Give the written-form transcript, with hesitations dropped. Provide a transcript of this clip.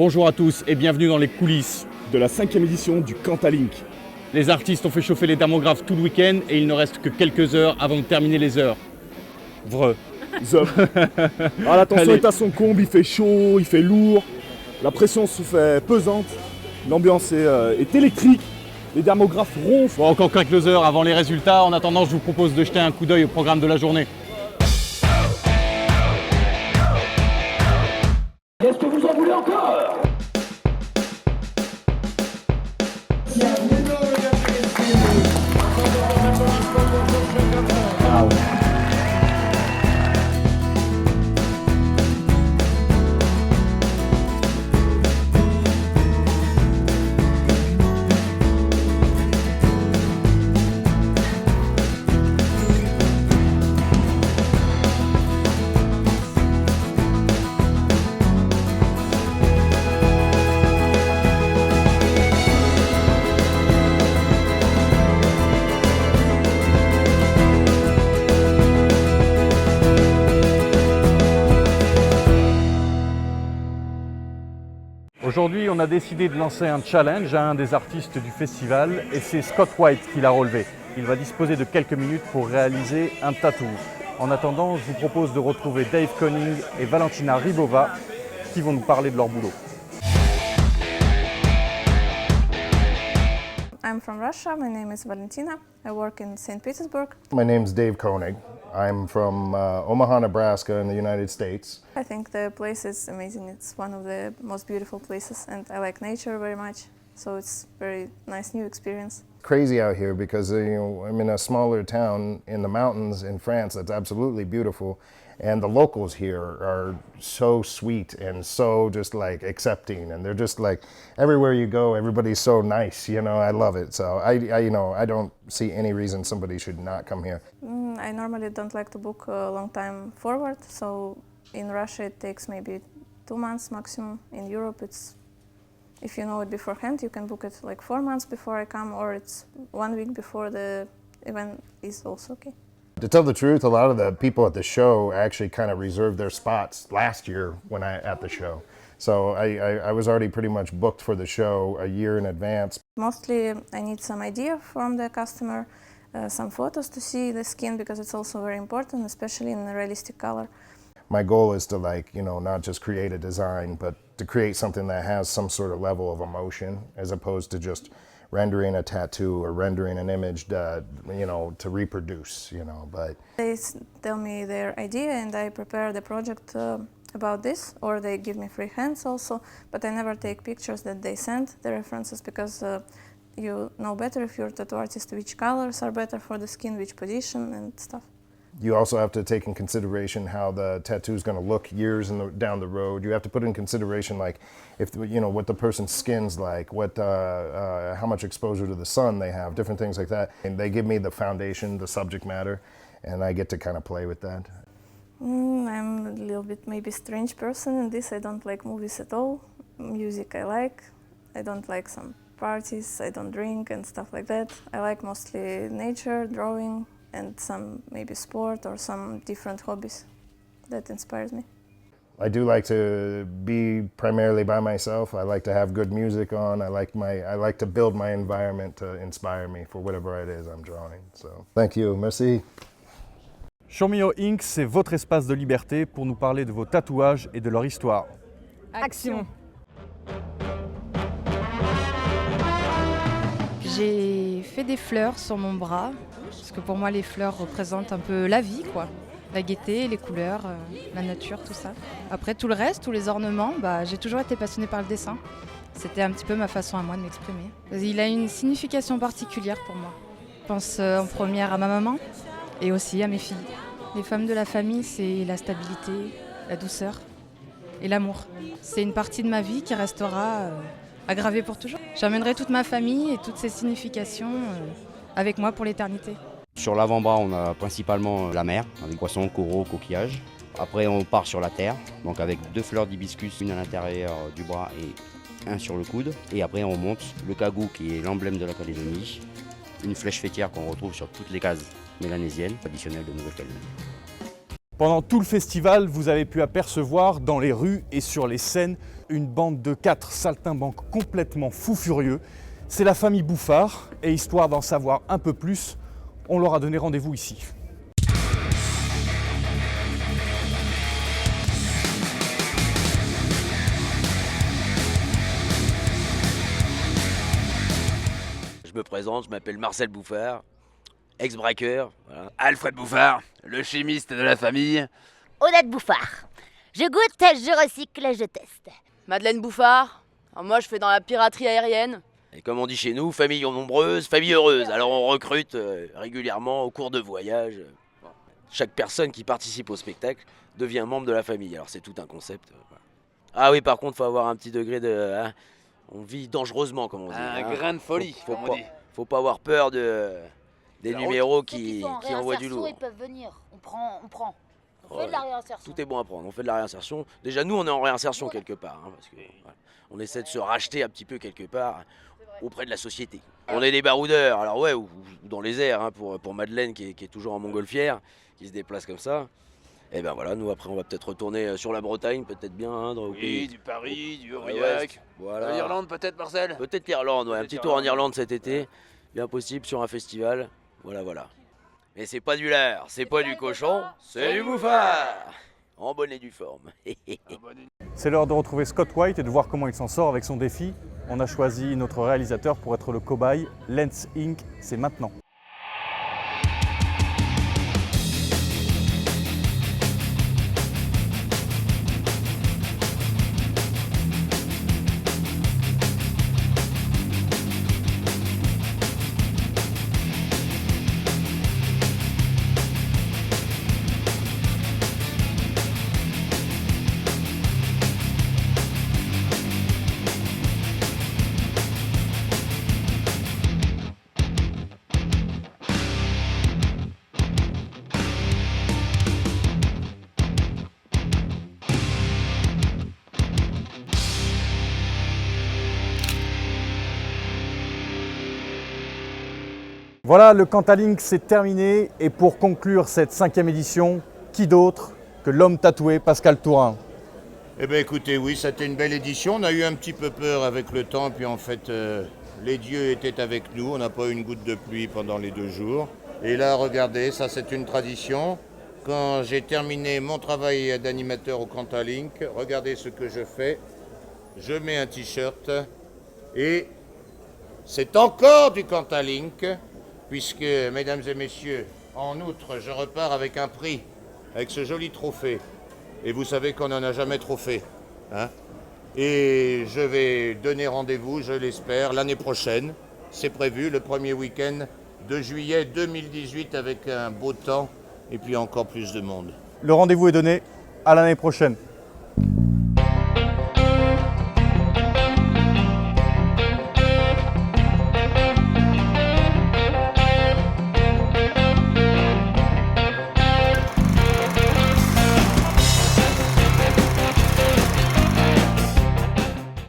Bonjour à tous et bienvenue dans les coulisses de la 5e édition du Cantalink. Les artistes ont fait chauffer les thermographes tout le week-end et il ne reste que quelques heures avant de terminer les heures. Vreux. Ah, la tension est à son comble, il fait chaud, il fait lourd, la pression se fait pesante, l'ambiance est électrique, les thermographes ronflent. Bon, encore quelques heures avant les résultats. En attendant, je vous propose de jeter un coup d'œil au programme de la journée. Est-ce que vous en voulez encore? Aujourd'hui, on a décidé de lancer un challenge à un des artistes du festival et c'est Scott White qui l'a relevé. Il va disposer de quelques minutes pour réaliser un tatou. En attendant, je vous propose de retrouver Dave Koning et Valentina Rybova qui vont nous parler de leur boulot. I'm from Russia. My name is Valentina. I work in St. Petersburg. My name's Dave Koenig. I'm from Omaha, Nebraska in the United States. I think the place is amazing. It's one of the most beautiful places and I like nature very much. So it's very nice new experience. Crazy out here because I'm in a smaller town in the mountains in France that's absolutely beautiful. And the locals here are so sweet and so just like accepting, and they're just like everywhere you go, everybody's so nice. I love it. So I don't see any reason somebody should not come here. I normally don't like to book a long time forward. So in Russia it takes maybe 2 months maximum. In Europe it's, if you know it beforehand, you can book it like 4 months before I come, or it's 1 week before the event is also okay. To tell the truth, a lot of the people at the show actually kind of reserved their spots last year at the show. So I was already pretty much booked for the show a year in advance. Mostly I need some idea from the customer, some photos to see the skin because it's also very important, especially in a realistic color. My goal is to not just create a design, but to create something that has some sort of level of emotion as opposed to just rendering a tattoo or rendering an image to reproduce, but. They tell me their idea and I prepare the project about this, or they give me free hands also, but I never take pictures that they send, the references, because you know better if you're a tattoo artist which colors are better for the skin, which position and stuff. You also have to take in consideration how the tattoo is going to look years down the road. You have to put in consideration if what the person's skin's like, how much exposure to the sun they have, different things like that. And they give me the foundation, the subject matter, and I get to kind of play with that. I'm a little bit maybe strange person in this. I don't like movies at all. Music I like. I don't like some parties. I don't drink and stuff like that. I like mostly nature, drawing, and some maybe sport or some different hobbies that inspires me. I do like to be primarily by myself. I like to have good music on. I like to build my environment to inspire me for whatever it is I'm drawing. So, thank you. Merci. Showmio Inc., c'est votre espace de liberté pour nous parler de vos tatouages et de leur histoire. Action. J'ai fait des fleurs sur mon bras, parce que pour moi les fleurs représentent un peu la vie, quoi. La gaieté, les couleurs, la nature, tout ça. Après tout le reste, tous les ornements, j'ai toujours été passionnée par le dessin. C'était un petit peu ma façon à moi de m'exprimer. Il a une signification particulière pour moi. Je pense en première à ma maman et aussi à mes filles. Les femmes de la famille, c'est la stabilité, la douceur et l'amour. C'est une partie de ma vie qui restera aggravée pour toujours. J'emmènerai toute ma famille et toutes ces significations avec moi pour l'éternité. Sur l'avant-bras, on a principalement la mer, avec poissons, coraux, coquillages. Après, on part sur la terre, donc avec 2 fleurs d'hibiscus, une à l'intérieur du bras et un sur le coude. Et après, on monte le kagou, qui est l'emblème de la Calédonie, une flèche fêtière qu'on retrouve sur toutes les cases mélanésiennes traditionnelles de Nouvelle-Calédonie. Pendant tout le festival, vous avez pu apercevoir dans les rues et sur les scènes une bande de 4 saltimbanques complètement fous furieux. C'est la famille Bouffard et histoire d'en savoir un peu plus, on leur a donné rendez-vous ici. Je me présente, je m'appelle Marcel Bouffard, ex-braqueur, voilà. Alfred Bouffard, le chimiste de la famille. Odette Bouffard. Je goûte, je recycle, je teste. Madeleine Bouffard. Alors moi, je fais dans la piraterie aérienne. Et comme on dit chez nous, famille nombreuse, famille heureuse. Alors on recrute régulièrement au cours de voyage. Chaque personne qui participe au spectacle devient membre de la famille. Alors c'est tout un concept. Voilà. Ah oui, par contre, il faut avoir un petit degré de... Hein, on vit dangereuson, comme on dit. Un grain de folie, faut pas avoir peur des numéros qui envoient du lourd. Ils peuvent venir, on prend. On fait de la réinsertion. Tout est bon à prendre, on fait de la réinsertion. Déjà nous on est en réinsertion quelque part, hein, parce que voilà, on essaie de se racheter un petit peu quelque part auprès de la société. On est des baroudeurs, alors ouais, ou dans les airs, hein, pour Madeleine qui est toujours en montgolfière, qui se déplace comme ça. Et ben voilà, nous après on va peut-être retourner sur la Bretagne, peut-être bien, hein, au pays. Du Paris, du Aurillac. Voilà. L'Irlande peut-être, Marcel. Peut-être l'Irlande, ouais, un petit tour en Irlande cet été, bien possible sur un festival, voilà. Mais c'est pas du lard, c'est pas du cochon, c'est du Bouffard. En bonne et due forme. C'est l'heure de retrouver Scott White et de voir comment il s'en sort avec son défi. On a choisi notre réalisateur pour être le cobaye. Lens Inc., c'est maintenant. Voilà, le Cantalink c'est terminé et pour conclure cette 5e édition, qui d'autre que l'homme tatoué Pascal Tourin. Eh bien écoutez, oui, c'était une belle édition. On a eu un petit peu peur avec le temps, puis en fait, les dieux étaient avec nous. On n'a pas eu une goutte de pluie pendant les 2 jours. Et là, regardez, ça c'est une tradition. Quand j'ai terminé mon travail d'animateur au Cantalink, regardez ce que je fais. Je mets un t-shirt et c'est encore du Cantalink, puisque, mesdames et messieurs, en outre, je repars avec un prix, avec ce joli trophée. Et vous savez qu'on n'en a jamais trop fait. Hein, et je vais donner rendez-vous, je l'espère, l'année prochaine. C'est prévu, le premier week-end de juillet 2018, avec un beau temps et puis encore plus de monde. Le rendez-vous est donné, à l'année prochaine.